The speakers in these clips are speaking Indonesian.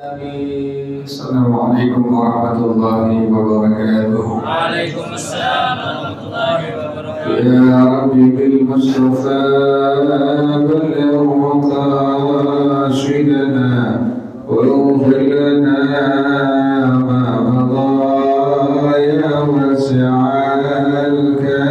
Assalamualaikum warahmatullahi wabarakatuh. Waalaikumsalam warahmatullahi wabarakatuh. Ya Rabbi bil Mustafa balligh maqasidana waghfir lana ma madha ya wasi'al karim.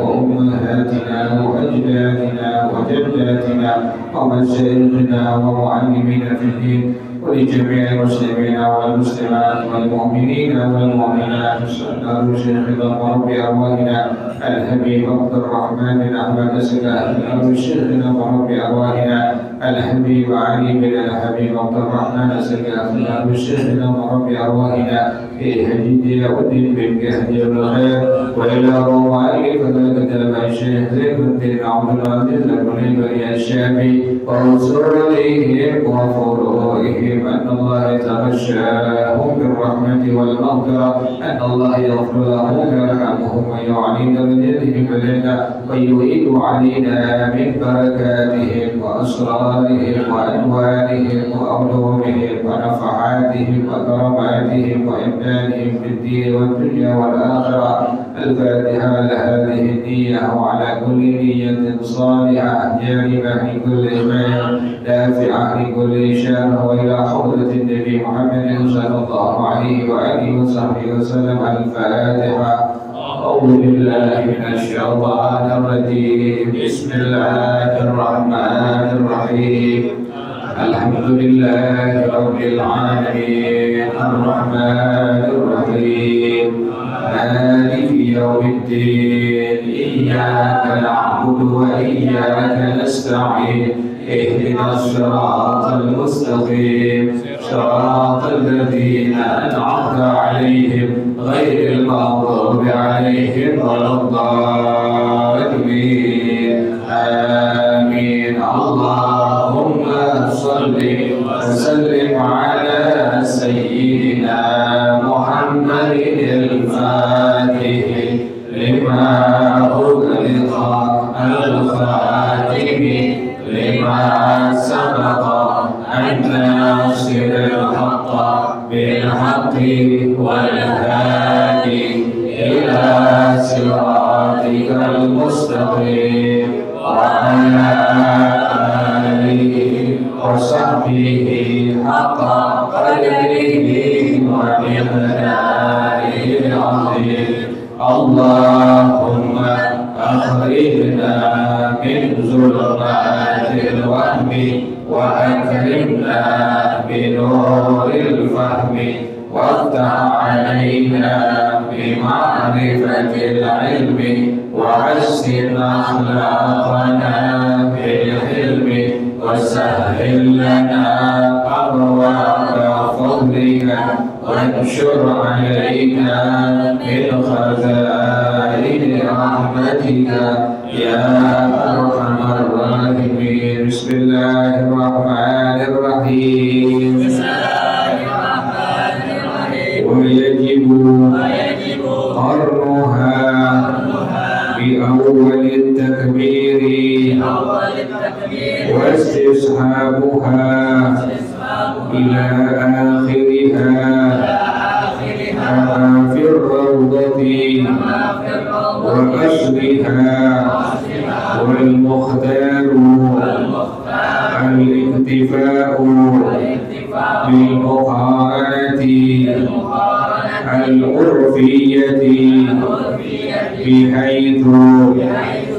وأمهاتنا وجداتنا ومشايخنا ومعلمينا في الدين ولجميع المسلمين والمسلمات والمؤمنين والمؤمنات. نسأل شيخنا ورب أرواحنا الحبيب عبد الرحمن بن أحمد سلام، شيخنا ورب أرواحنا الحبيب علي بن الحبيب عبد الرحمن سلام، شيخنا ورب أرواحنا في هدية ودين بالجهد والخير، وإلى روائل فذلك الشيخ زين الدين عبد العزيز البني الشافعي ورسولهم وفروعهم أن الله يتغشاهم بالرحمة والمغفرة، أن الله يغفر لهم ويرحمهم ويعلي درجتهم بالجنة ويعيد علينا من بركاتهم وأسرارهم وأنوارهم وعلومهم ونفحاتهم وكراماتهم وإمدادهم في الدين والدنيا والآخرة. الفاتحة لهذه النية وعلى كل نية صالحة جانبة لكل خير دافعة لكل شر، وإلى حضرة النبي محمد صلى الله عليه وآله وصحبه وسلم. الفاتحة. أعوذ بالله من الشيطان الرجيم. بسم الله الرحمن الرحيم. الحمد لله رب العالمين الرحمن الرحيم مالك يوم الدين. إياك نعبد وإياك نستعين. اهدنا الصراط المستقيم صراط الذين أنعمت عليهم غير المغضوب عليهم ولا الضالين. آمين. اللهم صل وسلم على سيدنا محمد الفاتح لما أغلق الخاتم لما سبق الناصر الحق بالحق والهادي إلى صراطك المستقيم وعلى آله وصحبه حق قدره ومقداره العظيم. اللهم أخرجنا من ظلمات الوهم وأكرمنا بنور الفهم، وافتح علينا بمعرفة العلم، وحسن أخلاقنا بالحلم، وسهل لنا أبواب فضلك، وانشر علينا من خزائن رحمتك يا أرحم الراحمين. بسم الله الرحمن الرحيم. ويجب قرنها بأول التكبير واستصحابها إلى آخرها كما في الروضة وأصلها. والمختار الاكتفاء بالمقارنة العرفية بحيث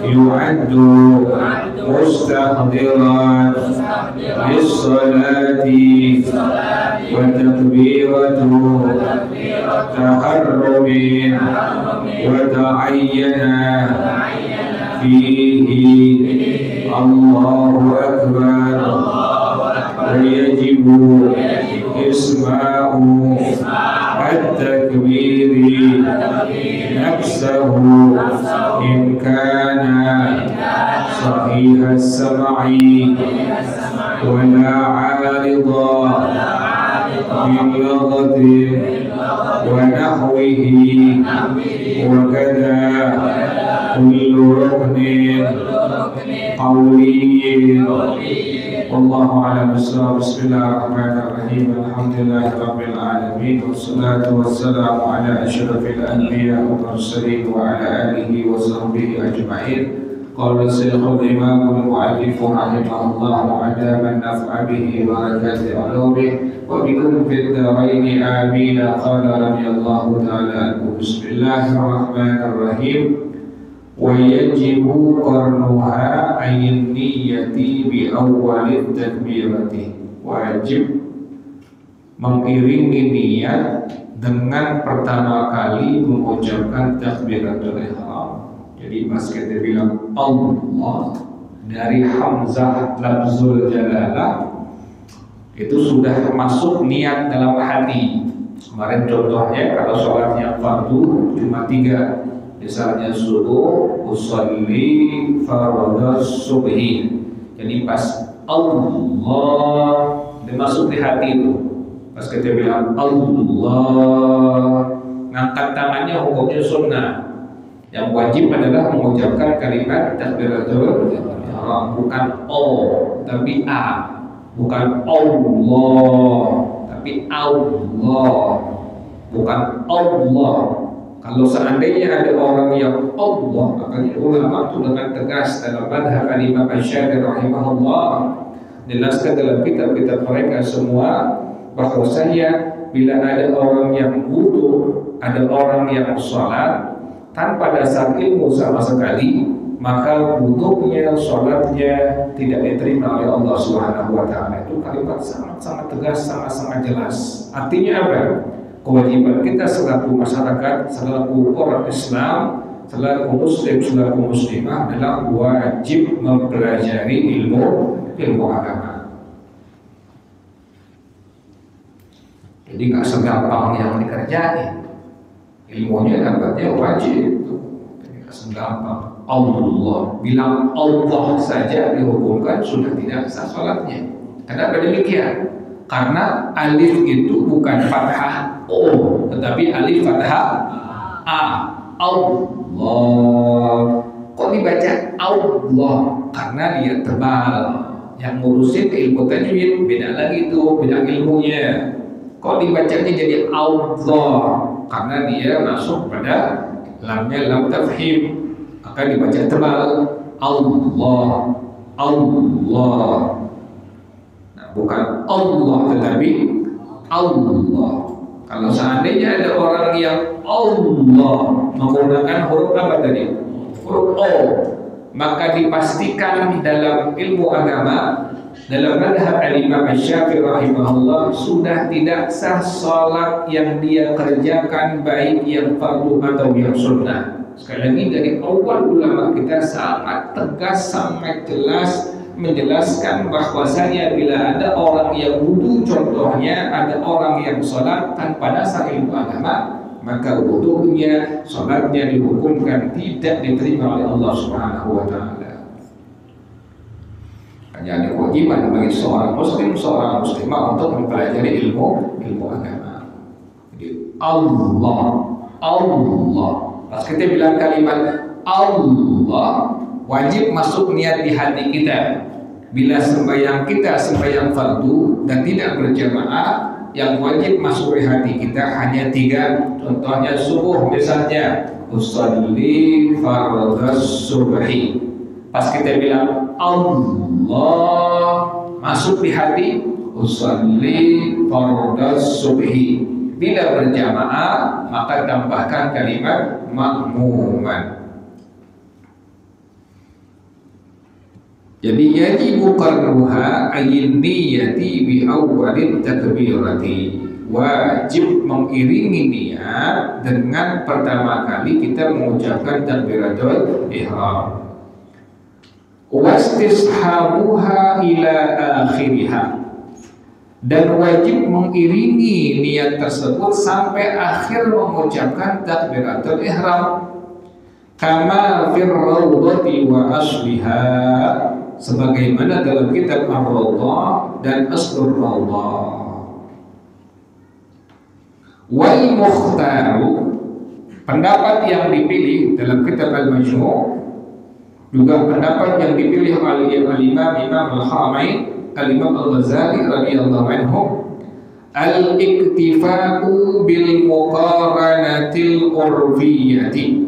يعد مستحضرا للصلاة وتكبيرة تحرم وتعين فيه الله أكبر. ويجب إسماع التكبير نفسه إن كان صحيح السمع ولا عارض من لغة ونحوه. وكذا كل ركن قولي. والله أعلم بالصواب. بسم الله الرحمن الرحيم. الحمد لله رب العالمين، والصلاة والسلام على أشرف الأنبياء والمرسلين وعلى آله وصحبه أجمعين. قال الشيخ الإمام المؤلف رحمه الله وأدام النفع به وبركات علومه وبكم في الدارين آمين. قال رضي الله تعالى عنه. بسم الله الرحمن الرحيم. ويجب قرنها أي النية بأول التكبيرة. wajib mengiringi niat dengan pertama kali mengucapkan takbiratul ihram. Jadi pas kita bilang Allah dari hamzah lafzul jalalah itu sudah masuk niat dalam hati. Kemarin contohnya kalau sholat yang fardu cuma 3, misalnya subuh, usolli fardhas subhi. Jadi pas Allah dimasuk di hati itu. Pas kita bilang Allah, ngangkat tangannya hukumnya sunnah. Yang wajib adalah mengucapkan kalimat takbiratul ihram, bukan O tapi A. Bukan Allah, tapi Allah, bukan Allah. Kalau seandainya ada orang yang Allah, makanya ulama itu dengan tegas dalam madhab Imam Asy-Syafi'i rahimahullah jelaskan dalam kitab-kitab mereka semua bahwasanya bila ada orang yang wudu, ada orang yang sholat tanpa dasar ilmu sama sekali, maka wudhunya, sholatnya tidak diterima oleh Allah Subhanahu wa Ta'ala. Itu kalimat sangat-sangat tegas, sangat-sangat jelas. Artinya apa? Kewajiban kita selaku masyarakat, selaku orang Islam, selaku muslim, selaku muslimah adalah wajib mempelajari ilmu agama. Jadi nggak segampang yang dikerjain. Ilmunya dapatnya wajib. Jadi nggak segampang. Allah, bilang Allah saja dihukumkan sudah tidak sah sholatnya. Kenapa demikian? Karena alif itu bukan fathah O, tetapi alif fathah A. Allah. Kok dibaca Allah? Karena dia tebal. Yang ngurusin ilmu tajwid beda lagi tuh, beda ilmunya. Kok dibacanya jadi Allah? Karena dia masuk pada lamnya lam tafhim. Maka dibaca tebal Allah, Allah. Nah, bukan Allah tetapi Allah. Kalau seandainya ada orang yang Allah menggunakan huruf apa tadi? Huruf O, maka dipastikan dalam ilmu agama, dalam madhab Imam Asy-Syafi'i rahimahullah, sudah tidak sah salat yang dia kerjakan, baik yang fardu atau yang sunnah. Sekali lagi dari awal ulama kita sangat tegas, sangat jelas menjelaskan bahwasanya bila ada orang yang wudu, contohnya ada orang yang sholat tanpa dasar ilmu agama, maka wudunya, sholatnya dihukumkan tidak diterima oleh Allah Subhanahu wa Ta'ala. Hanya ada kewajiban bagi seorang muslim, seorang muslimah untuk mempelajari ilmu agama. Jadi Allah. Pas kita bilang kalimat Allah, wajib masuk niat di hati kita. Bila sembahyang kita sembahyang fardu dan tidak berjamaah, yang wajib masuk di hati kita hanya 3. Contohnya subuh misalnya, usolli fardhas subhi. Pas kita bilang Allah, masuk di hati, usolli fardhas subhi. Bila berjamaah, maka tambahkan kalimat makmuman. Jadi yajibu qarruha ayyin niyati bi awwalit takbirati. Wajib mengiringi niat dengan pertama kali kita mengucapkan takbiratul ihram. Wastishabuha ila akhiriha. Dan wajib mengiringi niat tersebut sampai akhir mengucapkan takbiratul ihram. Kama fir rawdati wa asliha, sebagaimana dalam kitab Ar-Rawdah dan Aslur Rawdah. Wal mukhtaru, pendapat yang dipilih dalam kitab Al-Majmu', juga pendapat yang dipilih oleh Imam Al-Hamaid, Al-Imam Al-Ghazali radhiyallahu anhu, al-iktifa'u bil muqaranatil urfiyyati.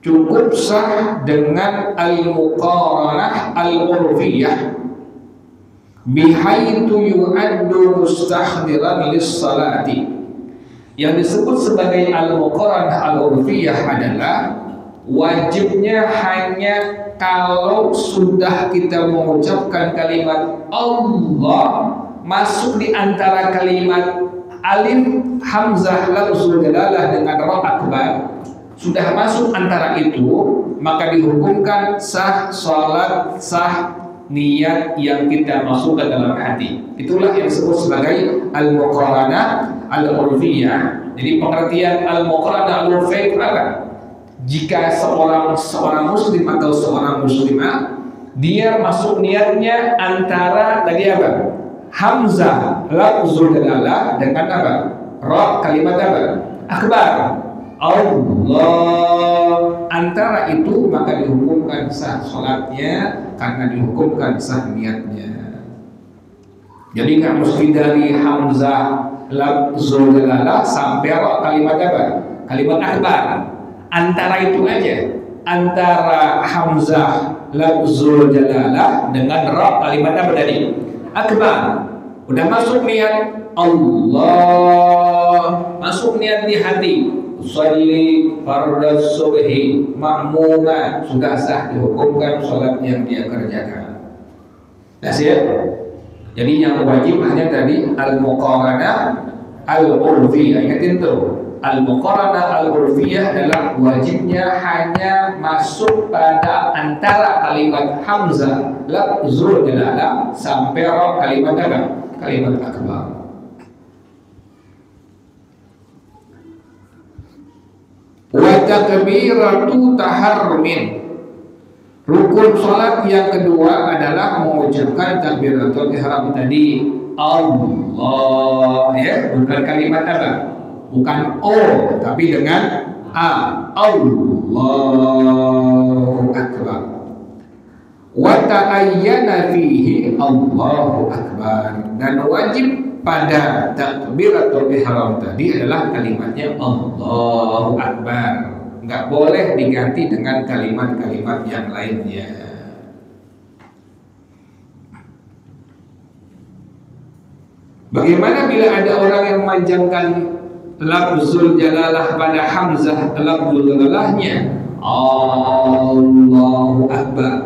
Cukup sah dengan al-muqaranah al-urfiyyah, bihaitu yu'addu mustahdiran lis-salati. Yang disebut sebagai al-muqaranah al-urfiyyah adalah wajibnya hanya kalau sudah kita mengucapkan kalimat Allah, masuk di antara kalimat alif hamzah lafzul jalalah dengan ra akbar, sudah masuk antara itu, maka dihukumkan sah salat, sah niat yang kita masukkan dalam hati. Itulah yang disebut sebagai al-muqaranah al-urfiyah. Jadi pengertian al-muqaranah al-urfiyah itu apa? Jika seorang muslim atau seorang muslimah, dia masuk niatnya antara tadi apa? Hamzah lafzul jalalah dengan apa? Ra kalimat apa? Akbar. Allah, antara itu maka dihukumkan sah sholatnya karena dihukumkan sah niatnya. Jadi nggak mesti dari hamzah lafzul jalalah sampai ra kalimat apa? Kalimat akbar. Antara itu aja, antara hamzah lafzul jalalah dengan ra kalimat apa tadi? Akbar. Udah masuk niat Allah, masuk niat di hati. Usalli fardhu subhi ma'muma, sudah sah dihukumkan salat yang dia kerjakan. Ya. Jadi yang wajib hanya tadi al-muqaranah al-urfiyah. Ingatin tuh, al-muqaranah al-urfiyah adalah wajibnya hanya masuk pada antara kalimat hamzah lafzul jalalah sampai ra kalimat apa? Kalimat akbar. Wa takbiratu taharrumin. Rukun salat yang kedua adalah mengucapkan takbiratul ihram tadi. Allah, ya, bukan kalimat apa? Bukan O, tapi dengan A. Allahu akbar. Wa ta'ayyana fihi Allahu akbar. Dan wajib pada takbiratul ihram tadi adalah kalimatnya Allahu akbar. Enggak boleh diganti dengan kalimat-kalimat yang lainnya. Bagaimana bila ada orang yang memanjangkan lafzul jalalah pada hamzah lafzul jalalahnya Allahu akbar?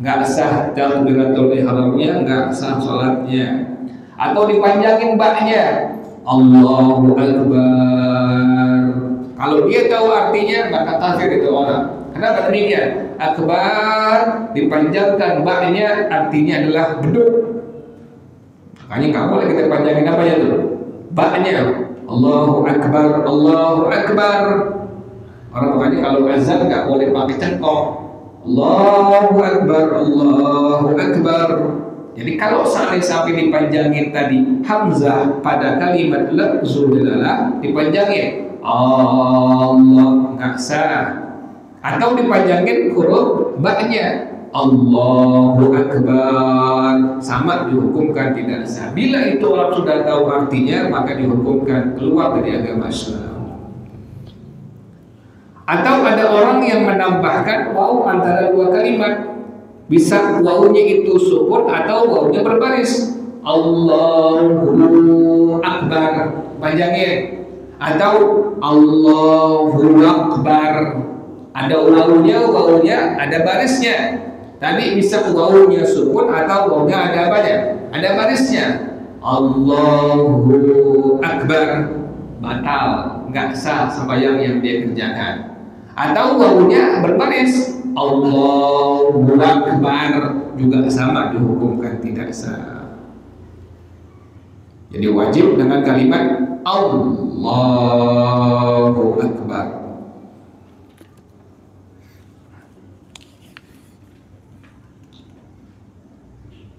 Enggak sah takbiratul ihramnya, enggak sah salatnya. Atau dipanjangin baknya Allahu akbar. Kalau dia tahu artinya maka kafir itu orang. Kenapa demikian? Akbar dipanjangkan baknya artinya adalah beduk. Makanya nggak boleh kita panjangin apa itu? Baknya Allahu akbar, Allahu akbar. Orang makanya kalau azan nggak boleh pakai cengkok. Allahu akbar, Allahu akbar. Jadi kalau sampai dipanjangin tadi hamzah pada kalimat lafzul jalalah dipanjangin Allah, nggak sah. Atau dipanjangin huruf baknya Allahu akbar, sama dihukumkan tidak sah. Bila itu orang sudah tahu artinya maka dihukumkan keluar dari agama Islam. Atau ada orang yang menambahkan waw antara dua kalimat. Bisa wawunya itu sukun atau wawunya berbaris. Allahu akbar panjangin, atau Allahu akbar ada wawunya ada barisnya. Tadi bisa wawunya sukun atau wawunya ada apanya? Ada barisnya. Allahu akbar batal, nggak sah sembahyang yang dia kerjakan. Atau wawunya berbaris Allahu akbar juga sama dihukumkan tidak sah. Jadi wajib dengan kalimat Allahu akbar.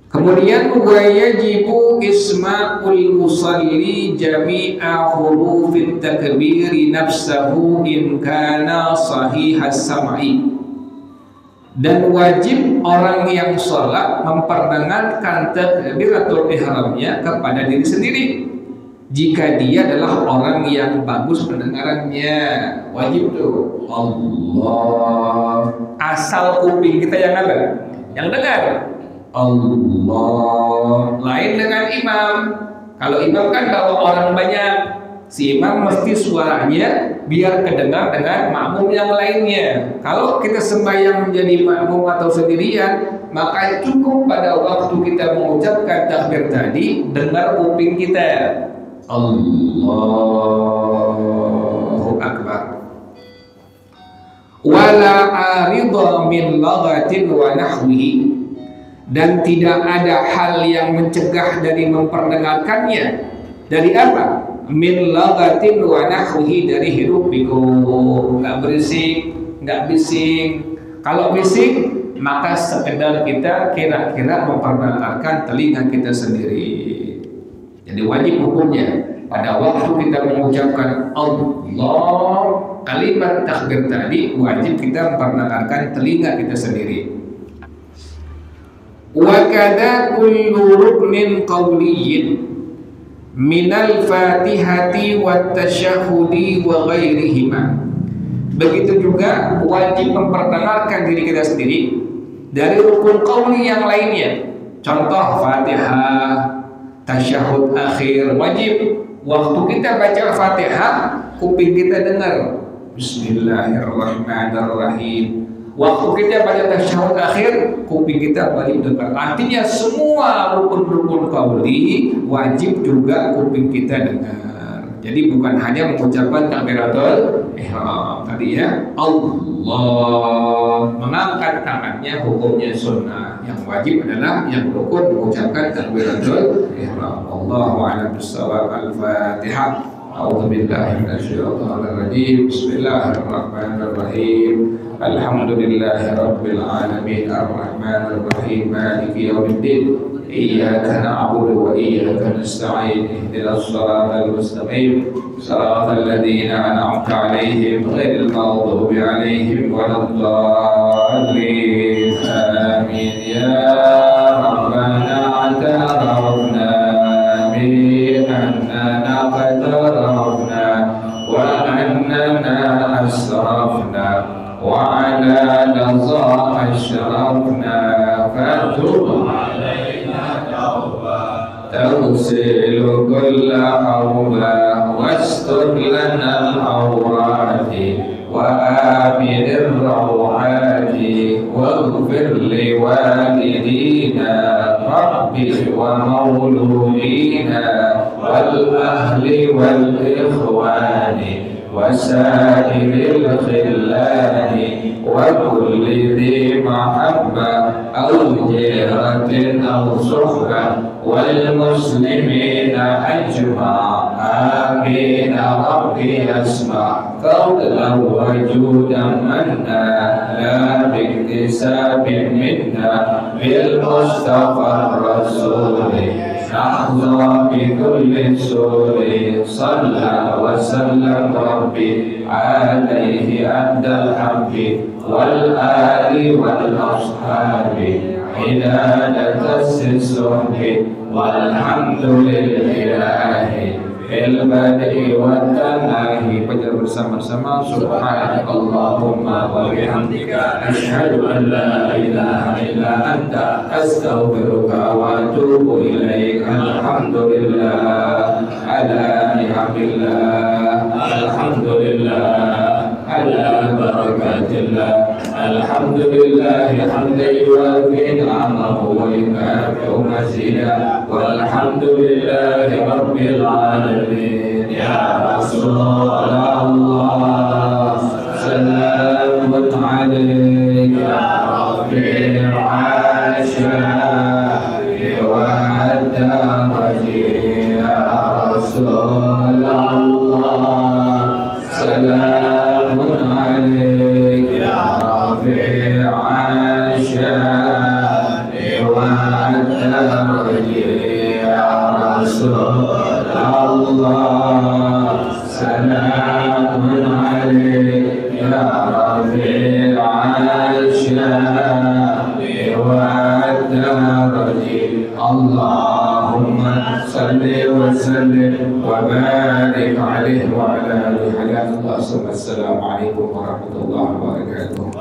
Kemudian wajibu isma'ul musalli jami'a hurufit takbiri nafsahu in kana sahihas sam'i. Dan wajib orang yang sholat memperdengarkan takbiratul ihramnya kepada diri sendiri jika dia adalah orang yang bagus pendengarannya. Wajib tuh Allah, asal kuping kita yang apa? Yang dengar Allah. Lain dengan imam. Kalau imam kan bawa orang banyak, si imam mesti suaranya biar kedengar dengan makmum yang lainnya. Kalau kita sembahyang menjadi makmum atau sendirian, maka cukup pada waktu kita mengucapkan takbir tadi dengar kuping kita. Allahu Akbar. Wala aridha min laghatin wa nahwihi, dan tidak ada hal yang mencegah dari memperdengarkannya. Dari apa? Min laghatin wa nahwihi, dari hiruk pikuk, nggak berisik, nggak bising. Kalau bising, maka sekedar kita kira-kira memperdengarkan telinga kita sendiri. Jadi wajib hukumnya pada waktu kita mengucapkan Allah, kalimat takbir tadi wajib kita memperdengarkan telinga kita sendiri. Wa kadza kullu ruknin qawliyyin minal fatihati wat tasyahhudi wa ghairihima. Begitu juga wajib memperdengarkan diri kita sendiri dari rukun qauli yang lainnya. Contoh Fatihah, tasyahud akhir, wajib waktu kita baca Fatihah kuping kita dengar Bismillahirrahmanirrahim. Waktu kita baca tasyahud akhir kuping kita wajib dengar. Artinya semua rukun-rukun qauli wajib juga kuping kita dengar. Jadi bukan hanya mengucapkan takbiratul ihram tadi ya, Allah, mengangkat tangannya hukumnya sunnah. Yang wajib adalah yang rukun mengucapkan takbiratul ihram. Allahu a'lam bissawab. Al-Fatihah. A'udzu billahi minasyaitonir rajim. Bismillahirrahmanirrahim. Alhamdulillahi rabbil alamin arrahmanir rahim maliki yaumiddin. إياك نعبد وإياك نستعين اهدنا الصراط المستقيم صراط الذين أنعمت عليهم غير المغضوب عليهم ولا الضالين آمين. يا ربنا اعترفنا بأننا قد رفنا وأننا أسرفنا وعلى لظى أشرفنا فتب تغسل كل حوبة واستر لنا العورات وآمن الروعات واغفر لوالدينا ربي ومولودينا والأهل والإخوان وسائر الخلان وكل ذي محبة أو جيرة أو صحبة والمسلمين أجمع آمين. ربي أسمع فضلا وجودا منا لا باكتساب منا بالمصطفى الرسول نحظى بكل سور. صلى وسلم ربي عليه أدى الحب والآل والأصحاب عدادة الصحب والحمد لله في البدء والتناهي. Baca bersama-sama Subhanakallahumma wa bihamdika asyhadu an la ilaha illa anta astaghfiruka wa atubu ilaik. Alhamdulillah ala ni'amillah, alhamdulillah ala barakatillah, alhamdulillah hamdan yuwafi ni'amahu wa yukafi'u mazidah, walhamdulillahi rabbil alamin. Ya Rasulullah salamun alayka ya Rafi'il 'asya wa ad-daraji. Ya Rasulullah salamun alayka ya Rafi'il 'asya wa ad-daraji. Ya Rasulullah salamun alayka ya Rafi'il 'asya wa ad-daraji. Allahumma salli wa sallim wa barik alaihi wa ala alihi. Assalamualaikum warahmatullahi wabarakatuh.